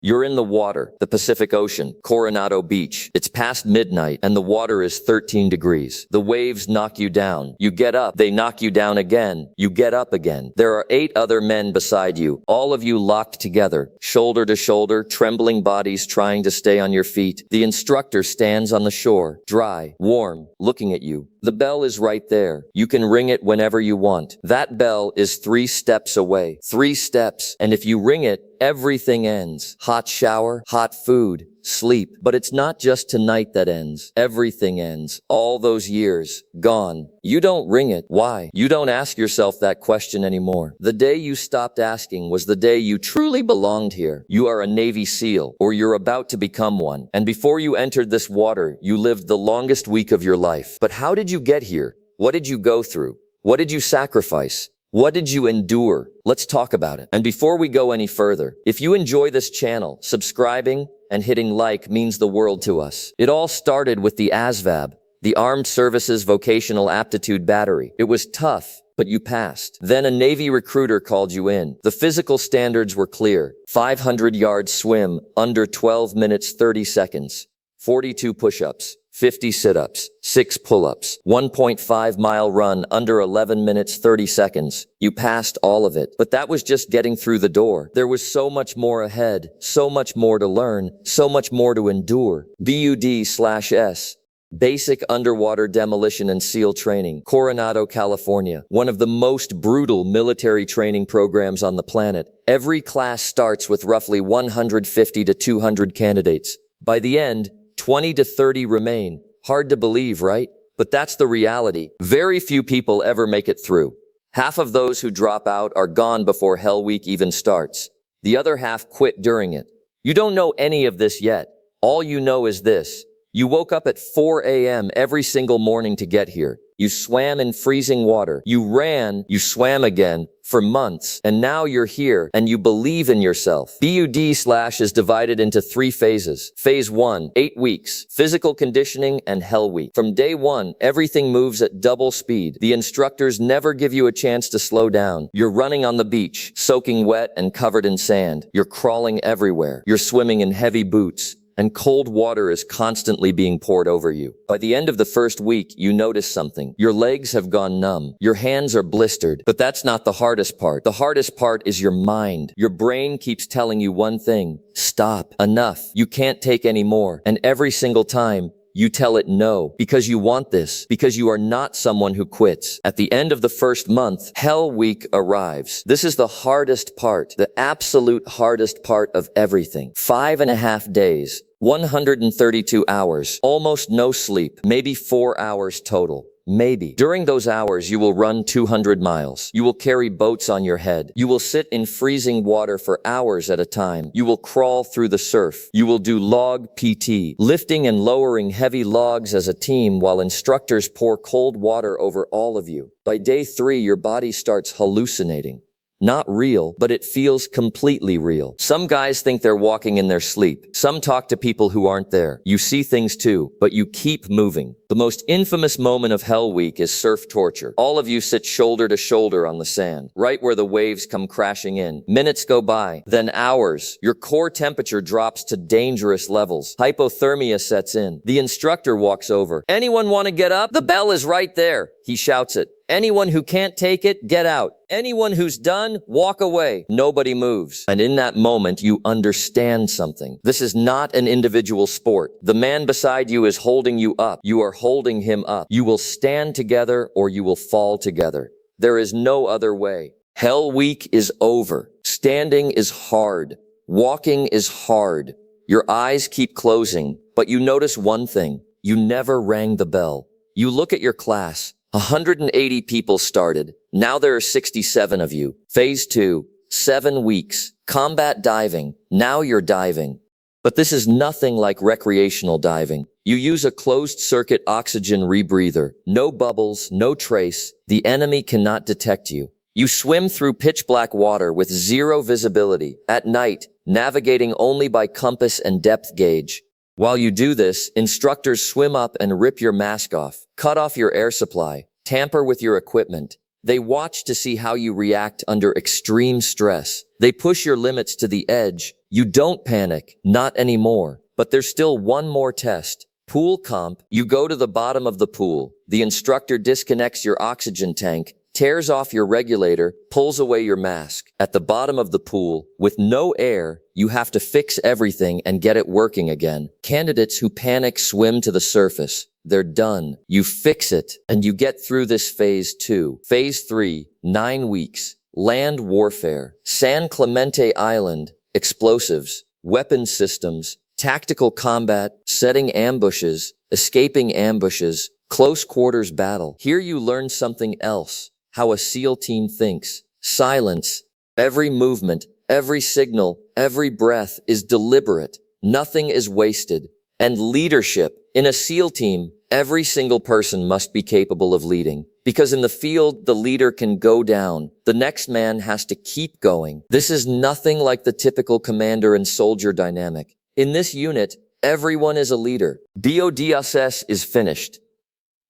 You're in the water, the Pacific Ocean, Coronado Beach. It's past midnight and the water is 13 degrees. The waves knock you down. You get up, they knock you down again. You get up again. There are 8 other men beside you, all of you locked together, shoulder to shoulder, trembling bodies trying to stay on your feet. The instructor stands on the shore, dry, warm, looking at you. The bell is right there. You can ring it whenever you want. That bell is 3 steps away. 3 steps. And if you ring it, everything ends. Hot shower, hot food, sleep. But it's not just tonight that ends. Everything ends. All those years, gone. You don't ring it. Why? You don't ask yourself that question anymore. The day you stopped asking was the day you truly belonged here. You are a Navy SEAL, or you're about to become one. And before you entered this water, you lived the longest week of your life. But how did you get here? What did you go through? What did you sacrifice? What did you endure? Let's talk about it. And before we go any further, if you enjoy this channel, subscribing and hitting like means the world to us. It all started with the ASVAB, the Armed Services Vocational Aptitude Battery. It was tough, but you passed. Then a Navy recruiter called you in. The physical standards were clear. 500-yard swim, under 12 minutes 30 seconds. 42 push-ups. 50 sit-ups, 6 pull-ups, 1.5-mile run under 11 minutes 30 seconds. You passed all of it. But that was just getting through the door. There was so much more ahead, so much more to learn, so much more to endure. BUD/S. Basic Underwater Demolition and SEAL Training, Coronado, California. One of the most brutal military training programs on the planet. Every class starts with roughly 150 to 200 candidates. By the end, 20 to 30 remain. Hard to believe, right? But that's the reality. Very few people ever make it through. Half of those who drop out are gone before Hell Week even starts. The other half quit during it. You don't know any of this yet. All you know is this. You woke up at 4 a.m. every single morning to get here. You swam in freezing water. You ran, you swam again, for months. And now you're here, and you believe in yourself. BUD/ is divided into 3 phases. Phase 1, 8 weeks, physical conditioning and Hell Week. From day 1, everything moves at double speed. The instructors never give you a chance to slow down. You're running on the beach, soaking wet and covered in sand. You're crawling everywhere. You're swimming in heavy boots. And cold water is constantly being poured over you. By the end of the first week, you notice something. Your legs have gone numb. Your hands are blistered. But that's not the hardest part. The hardest part is your mind. Your brain keeps telling you one thing. Stop. Enough. You can't take any more. And every single time, you tell it no, because you want this, because you are not someone who quits. At the end of the first month, Hell Week arrives. This is the hardest part, the absolute hardest part of everything. 5.5 days, 132 hours, almost no sleep, maybe 4 hours total. Maybe. During those hours, you will run 200 miles. You will carry boats on your head. You will sit in freezing water for hours at a time. You will crawl through the surf. You will do log PT, lifting and lowering heavy logs as a team while instructors pour cold water over all of you. By day 3, your body starts hallucinating. Not real, but it feels completely real. Some guys think they're walking in their sleep. Some talk to people who aren't there. You see things too, but you keep moving. The most infamous moment of Hell Week is surf torture. All of you sit shoulder to shoulder on the sand, right where the waves come crashing in. Minutes go by, then hours. Your core temperature drops to dangerous levels. Hypothermia sets in. The instructor walks over. Anyone want to get up? The bell is right there. He shouts it. Anyone who can't take it, get out. Anyone who's done, walk away. Nobody moves. And in that moment, you understand something. This is not an individual sport. The man beside you is holding you up. You are holding him up. You will stand together or you will fall together. There is no other way. Hell Week is over. Standing is hard. Walking is hard. Your eyes keep closing, but you notice one thing. You never rang the bell. You look at your class. 180 people started. Now there are 67 of you. Phase 2, 7 weeks. Combat diving. Now you're diving. But this is nothing like recreational diving. You use a closed-circuit oxygen rebreather. No bubbles, no trace. The enemy cannot detect you. You swim through pitch-black water with 0 visibility. At night, navigating only by compass and depth gauge. While you do this, instructors swim up and rip your mask off, cut off your air supply, tamper with your equipment. They watch to see how you react under extreme stress. They push your limits to the edge. You don't panic, not anymore. But there's still one more test. Pool comp. You go to the bottom of the pool. The instructor disconnects your oxygen tank, tears off your regulator, pulls away your mask. At the bottom of the pool, with no air, you have to fix everything and get it working again. Candidates who panic swim to the surface. They're done. You fix it, and you get through this phase 2. Phase 3, 9 weeks. Land warfare. San Clemente Island. Explosives. Weapon systems. Tactical combat. Setting ambushes. Escaping ambushes. Close quarters battle. Here you learn something else. How a SEAL team thinks. Silence. Every movement, every signal, every breath is deliberate. Nothing is wasted. And leadership. In a SEAL team, every single person must be capable of leading. Because in the field, the leader can go down. The next man has to keep going. This is nothing like the typical commander and soldier dynamic. In this unit, everyone is a leader. BODSS is finished.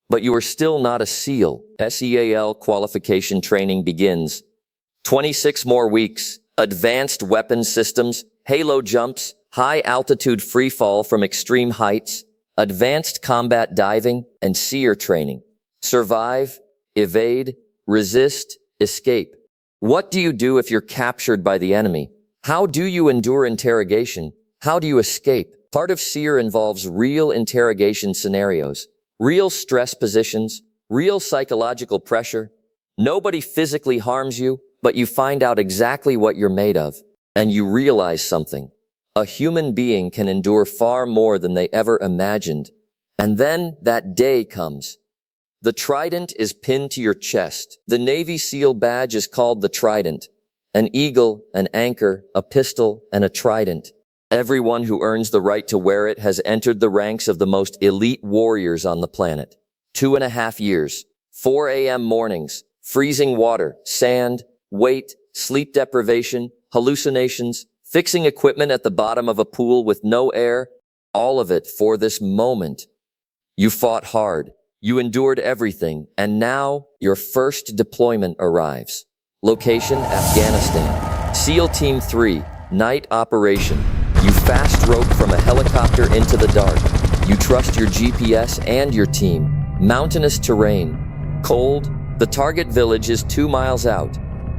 But you are still not a SEAL. SEAL qualification training begins. 26 more weeks. Advanced weapon systems, halo jumps, high altitude free fall from extreme heights, advanced combat diving, and seer training. Survive, evade, resist, escape. What do you do if you're captured by the enemy? How do you endure interrogation? How do you escape? Part of seer involves real interrogation scenarios. Real stress positions, real psychological pressure. Nobody physically harms you, but you find out exactly what you're made of, and you realize something. A human being can endure far more than they ever imagined. And then that day comes. The trident is pinned to your chest. The Navy SEAL badge is called the trident. An eagle, an anchor, a pistol, and a trident. Everyone who earns the right to wear it has entered the ranks of the most elite warriors on the planet. 2.5 years, 4 a.m. mornings, freezing water, sand, weight, sleep deprivation, hallucinations, fixing equipment at the bottom of a pool with no air, all of it for this moment. You fought hard, you endured everything, and now your first deployment arrives. Location, Afghanistan. SEAL Team 3, night operation. You fast rope from a helicopter into the dark. You trust your GPS and your team. Mountainous terrain. Cold. The target village is 2 miles out.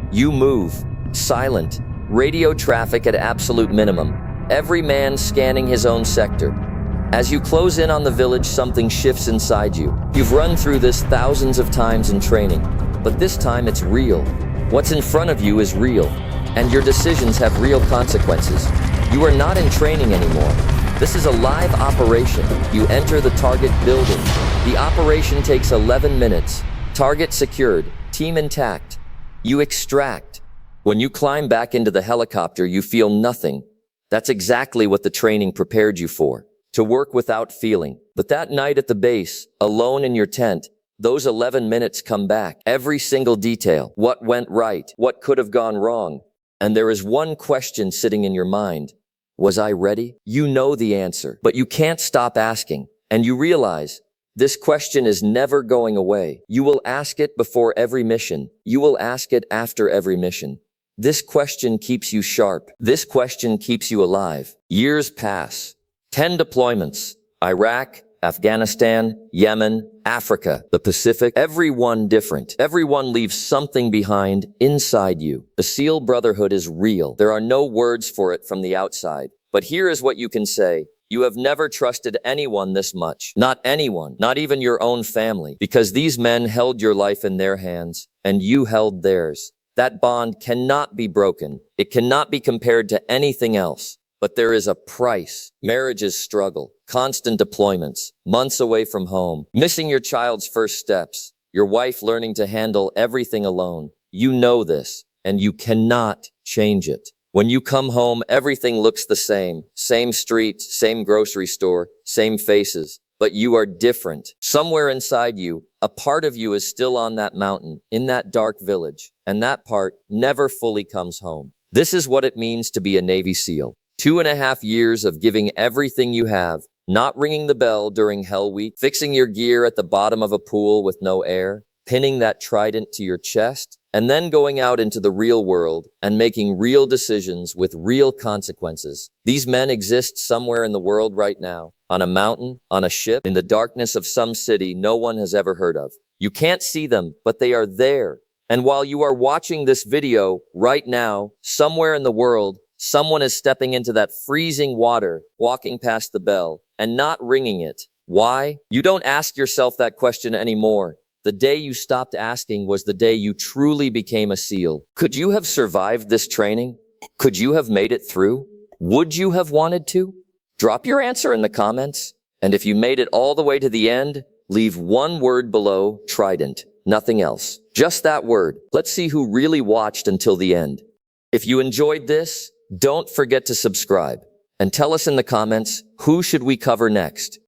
You move. Silent. Radio traffic at absolute minimum. Every man scanning his own sector. As you close in on the village, something shifts inside you. You've run through this thousands of times in training, but this time it's real. What's in front of you is real, and your decisions have real consequences. You are not in training anymore. This is a live operation. You enter the target building. The operation takes 11 minutes. Target secured. Team intact. You extract. When you climb back into the helicopter, you feel nothing. That's exactly what the training prepared you for. To work without feeling. But that night at the base, alone in your tent, those 11 minutes come back. Every single detail. What went right? What could have gone wrong? And there is one question sitting in your mind. Was I ready? You know the answer, but you can't stop asking. And you realize this question is never going away. You will ask it before every mission. You will ask it after every mission. This question keeps you sharp. This question keeps you alive. Years pass. 10 deployments. Iraq, Afghanistan, Yemen, Africa, the Pacific, everyone different. Everyone leaves something behind inside you. The SEAL Brotherhood is real. There are no words for it from the outside. But here is what you can say. You have never trusted anyone this much. Not anyone, not even your own family, because these men held your life in their hands and you held theirs. That bond cannot be broken. It cannot be compared to anything else. But there is a price. Marriages struggle, constant deployments, months away from home, missing your child's first steps, your wife learning to handle everything alone. You know this, and you cannot change it. When you come home, everything looks the same. Same street, same grocery store, same faces. But you are different. Somewhere inside you, a part of you is still on that mountain, in that dark village, and that part never fully comes home. This is what it means to be a Navy SEAL. 2.5 years of giving everything you have, not ringing the bell during Hell Week, fixing your gear at the bottom of a pool with no air, pinning that trident to your chest, and then going out into the real world and making real decisions with real consequences. These men exist somewhere in the world right now, on a mountain, on a ship, in the darkness of some city no one has ever heard of. You can't see them, but they are there. And while you are watching this video right now, somewhere in the world, someone is stepping into that freezing water, walking past the bell, and not ringing it. Why? You don't ask yourself that question anymore. The day you stopped asking was the day you truly became a SEAL. Could you have survived this training? Could you have made it through? Would you have wanted to? Drop your answer in the comments. And if you made it all the way to the end, leave one word below, trident. Nothing else. Just that word. Let's see who really watched until the end. If you enjoyed this, don't forget to subscribe. And tell us in the comments, who should we cover next?